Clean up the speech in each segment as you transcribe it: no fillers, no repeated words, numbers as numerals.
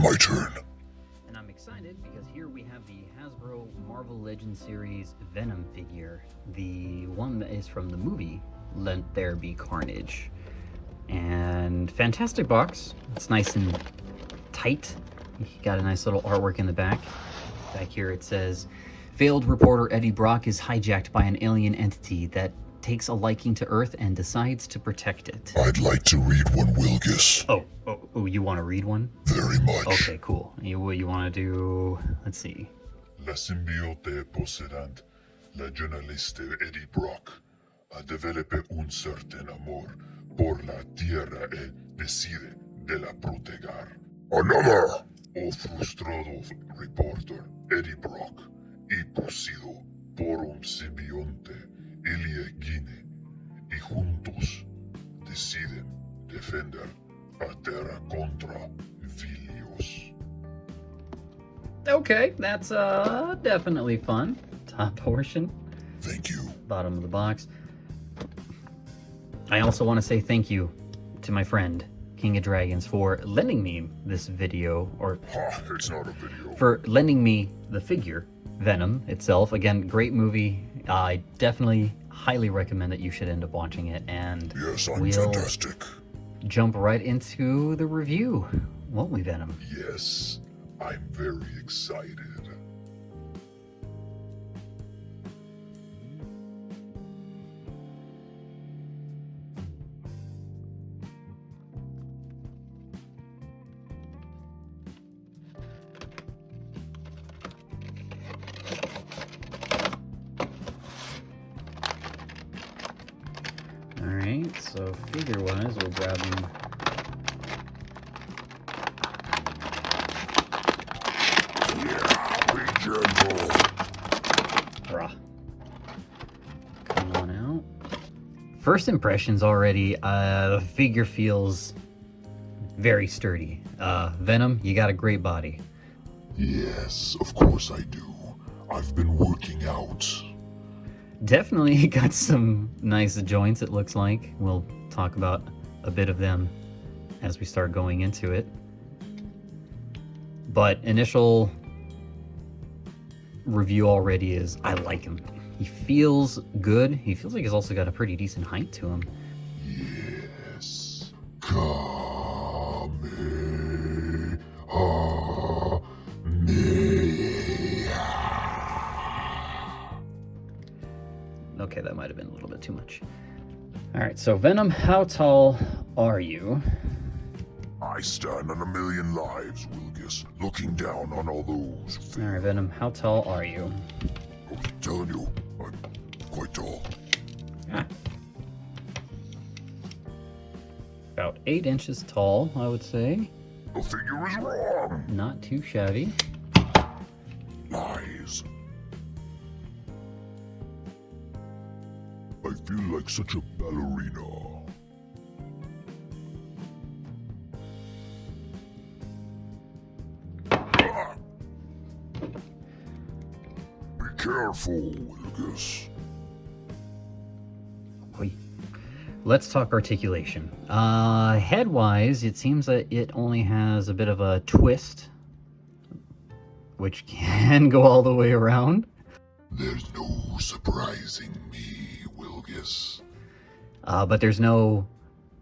my turn. And I'm excited because here we have the Hasbro Marvel Legends series Venom figure, the one that is from the movie Let There Be Carnage. And fantastic box. It's nice and tight. You got a nice little artwork in the back. Back here it says, failed reporter Eddie Brock is hijacked by an alien entity that takes a liking to Earth and decides to protect it. I'd like to read one, Wilgus. Oh, you want to read one? Very much. Okay, cool. You want to do, let's see. La symbiote possédante, la journaliste Eddie Brock, a développé un certain amor por la tierra y decide de la proteger. Another! O frustrado reporter Eddie Brock y poseído por un simbionte alienígena y juntos deciden defender a Terra contra Vilios. Okay, that's definitely fun. Top portion. Thank you. Bottom of the box. I also want to say thank you to my friend King of Dragons for lending me this video, or It's not a video. for lending me the figure, Venom itself. Again, great movie. I definitely highly recommend that you should end up watching it, and Yes, I'm we'll fantastic. jump right into the review, won't we, Venom? Yes, I'm very excited. Alright, so figure-wise, we'll grab him. Yeah, be gentle. Rah. Come on out. First impressions already, the figure feels very sturdy. Venom, you got a great body. Yes, of course I do. I've been working out. Definitely got some nice joints, it looks like. We'll talk about a bit of them as we start going into it. But initial review already is, I like him. He feels good. He feels like he's also got a pretty decent height to him. Yes. Okay, that might have been a little bit too much. All right, so Venom, how tall are you? I stand on a million lives, Wilgus, looking down on all those who All fail. right, Venom, how tall are you? I was telling you, I'm quite tall. Ah. About 8 inches tall, I would say. The figure is wrong. Not too shabby. Lies. I feel like such a ballerina. Ah. Be careful, Wilgus. Oi. Let's talk articulation. Head-wise, it seems that it only has a bit of a twist, which can go all the way around. There's no surprising me, Wilgus. But there's no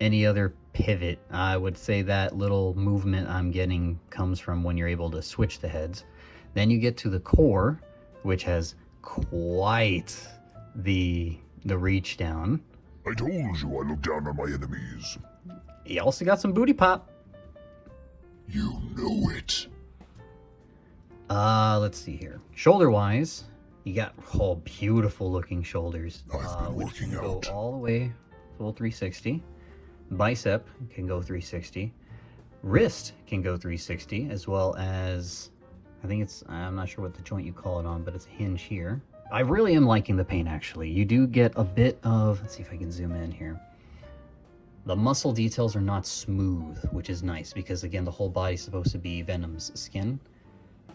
any other pivot. I would say that little movement I'm getting comes from when you're able to switch the heads. Then you get to the core, which has quite the reach down. I told you I look down on my enemies. You also got some booty pop. You know it. Let's see here. Shoulder-wise, you got beautiful looking shoulders. I've been which working can out. go all the way full 360. Bicep can go 360. Wrist can go 360, as well as, I'm not sure what the joint you call it on, but it's a hinge here. I really am liking the paint, actually. You do get a bit of, let's see if I can zoom in here. The muscle details are not smooth, which is nice, because again, the whole body's supposed to be Venom's skin.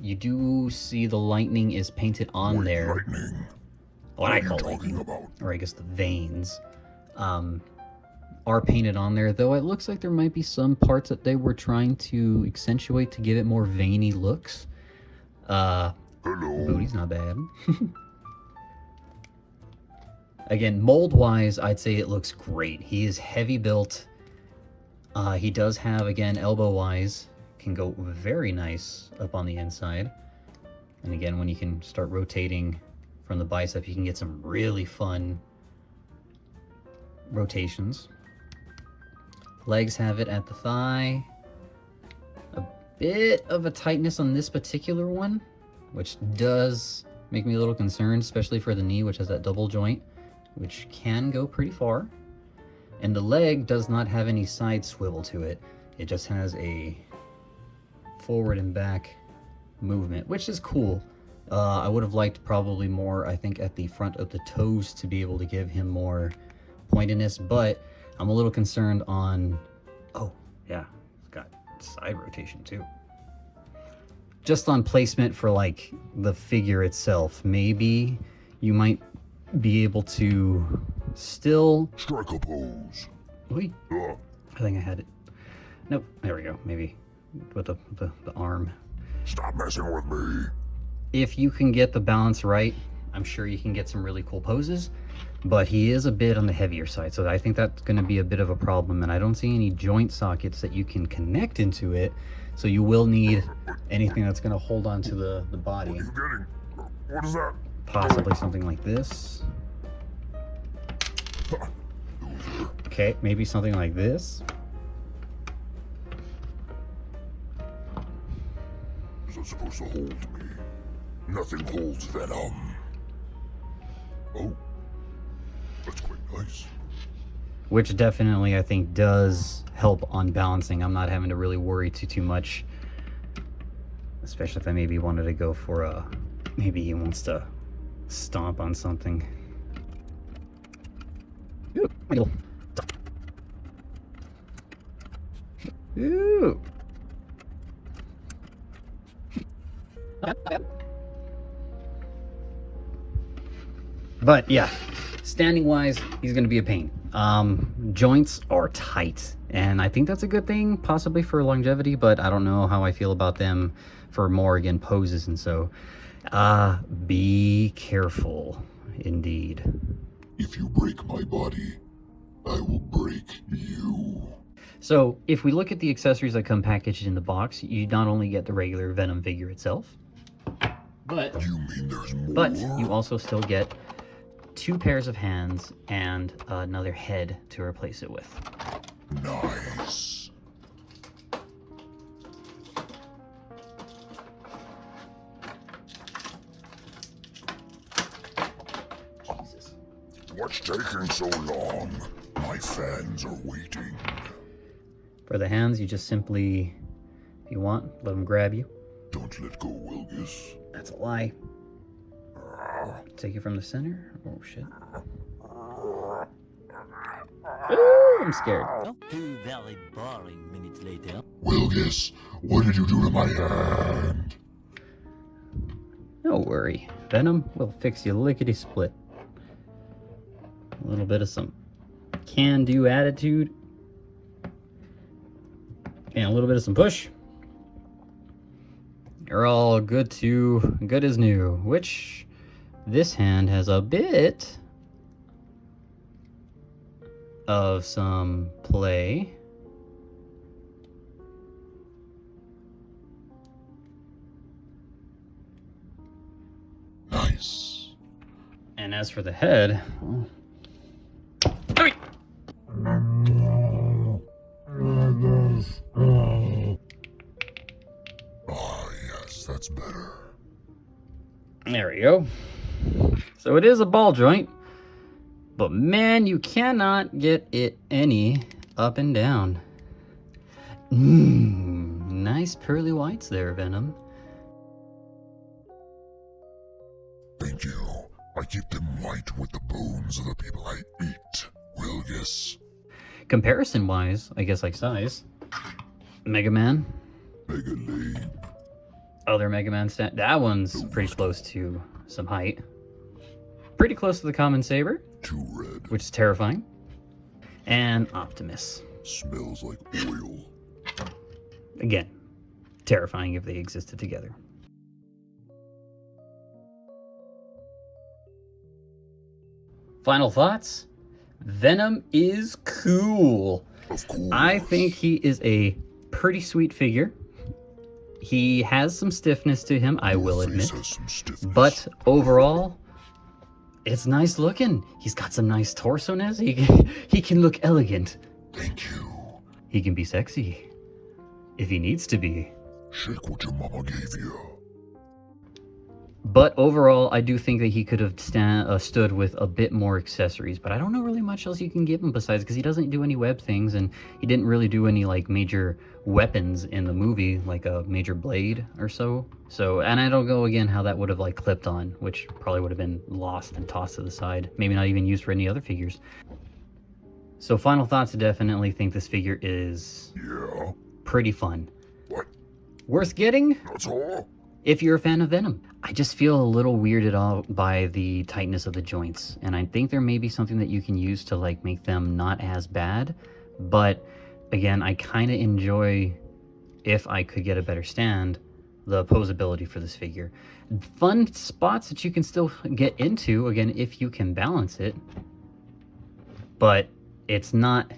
You do see the lightning is painted on Wait, there. lightning? What I are call you talking lightning, about? or I guess the veins. are painted on there, though it looks like there might be some parts that they were trying to accentuate to give it more veiny looks. Hello. Booty's not bad. Again, mold-wise, I'd say it looks great. He is heavy built. He does have, again, elbow-wise, can go very nice up on the inside. And again, when you can start rotating from the bicep, you can get some really fun rotations. Legs have it at the thigh. A bit of a tightness on this particular one, which does make me a little concerned, especially for the knee, which has that double joint, which can go pretty far. And the leg does not have any side swivel to it. It just has a forward and back movement, which is cool. I would have liked probably more, I think, at the front of the toes to be able to give him more pointedness, but I'm a little concerned on... Oh, yeah, it's got side rotation too. Just on placement for, like, the figure itself. Maybe you might be able to still... Strike a pose. Wait, I think I had it. Nope, there we go. Maybe with the arm. Stop messing with me. If you can get the balance right, I'm sure you can get some really cool poses, but he is a bit on the heavier side, so I think that's going to be a bit of a problem, and I don't see any joint sockets that you can connect into it, so you will need anything that's going to hold on to the body. What are you getting? What is that? Possibly something like this. Loser. Okay, maybe something like this. Is that supposed to hold me? Nothing holds Venom. Oh, that's quite nice. Which definitely, I think, does help on balancing. I'm not having to really worry too much. Especially if I maybe wanted to go for a... Maybe he wants to stomp on something. Ooh, my little... Ooh! But yeah, standing wise, he's going to be a pain. Joints are tight, and I think that's a good thing, possibly for longevity, but I don't know how I feel about them for more, again, poses. And so be careful indeed. If you break my body, I will break you. So if we look at the accessories that come packaged in the box, you not only get the regular Venom figure itself, but You mean there's more? But you also still get 2 pairs of hands and another head to replace it with. Nice. Jesus. What's taking so long? My fans are waiting. For the hands, you just simply, if you want, let them grab you. Don't let go, Wilgus. That's a lie. Take it from the center. Oh, shit. Ooh, I'm scared. Not 2 very boring minutes later. Wilgus, what did you do to my hand? Don't worry. Venom will fix you lickety-split. A little bit of some can-do attitude. And a little bit of some push. You're all good as new, which this hand has a bit of some play. Nice. And as for the head, well, Ah, yes, that's better. there we go. So it is a ball joint, but man, you cannot get it any up and down. Nice pearly whites there, Venom. Thank you. I keep them white with the bones of the people I eat. Wilgus. Comparison-wise, I guess like size, Mega Man, Mega Lame. other Mega Man that one's pretty close to some height. Pretty close to the common saber, Too red. which is terrifying. and Optimus. Smells like oil. Again, terrifying if they existed together. Final thoughts? Venom is cool. Of course. I think he is a pretty sweet figure. He has some stiffness to him, I will admit. Has some stiffness. But overall, it's nice looking. He's got some nice torso-ness. He can look elegant. Thank you. He can be sexy. If he needs to be. Shake what your mama gave you. But overall, I do think that he could have stood with a bit more accessories. But I don't know really much else you can give him besides, because he doesn't do any web things, and he didn't really do any like major weapons in the movie, like a major blade or so. And I don't know again how that would have like clipped on, which probably would have been lost and tossed to the side. Maybe not even used for any other figures. So final thoughts, I definitely think this figure is pretty fun. What? Worth getting? That's all? If you're a fan of Venom. I just feel a little weirded out by the tightness of the joints, and I think there may be something that you can use to like make them not as bad, but again, I kind of enjoy, if I could get a better stand, the posability for this figure. Fun spots that you can still get into, again, if you can balance it, but it's not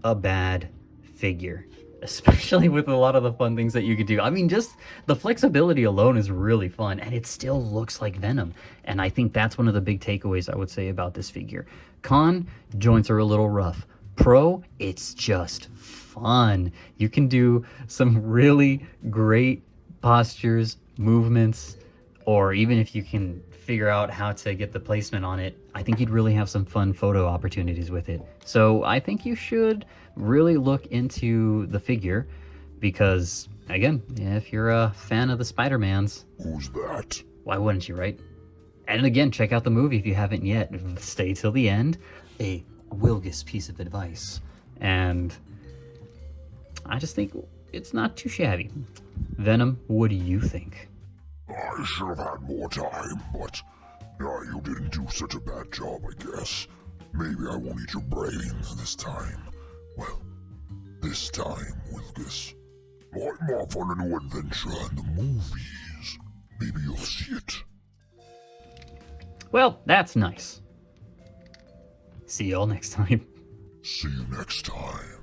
a bad figure. Especially with a lot of the fun things that you could do. I mean, just the flexibility alone is really fun, and it still looks like Venom. And I think that's one of the big takeaways I would say about this figure. Con, joints are a little rough. Pro, it's just fun. You can do some really great postures, movements, or even if you can figure out how to get the placement on it, I think you'd really have some fun photo opportunities with it. So I think you should really look into the figure because, again, if you're a fan of the Spider-Mans... Who's that? Why wouldn't you, right? And again, check out the movie if you haven't yet. Stay till the end. A Wilgus piece of advice. And I just think it's not too shabby. Venom, what do you think? I should have had more time, but you didn't do such a bad job, I guess. Maybe I won't eat your brains this time. Well, this time, Wilgus, I'm off on a new adventure in the movies. Maybe you'll see it. Well, that's nice. See y'all next time. See you next time.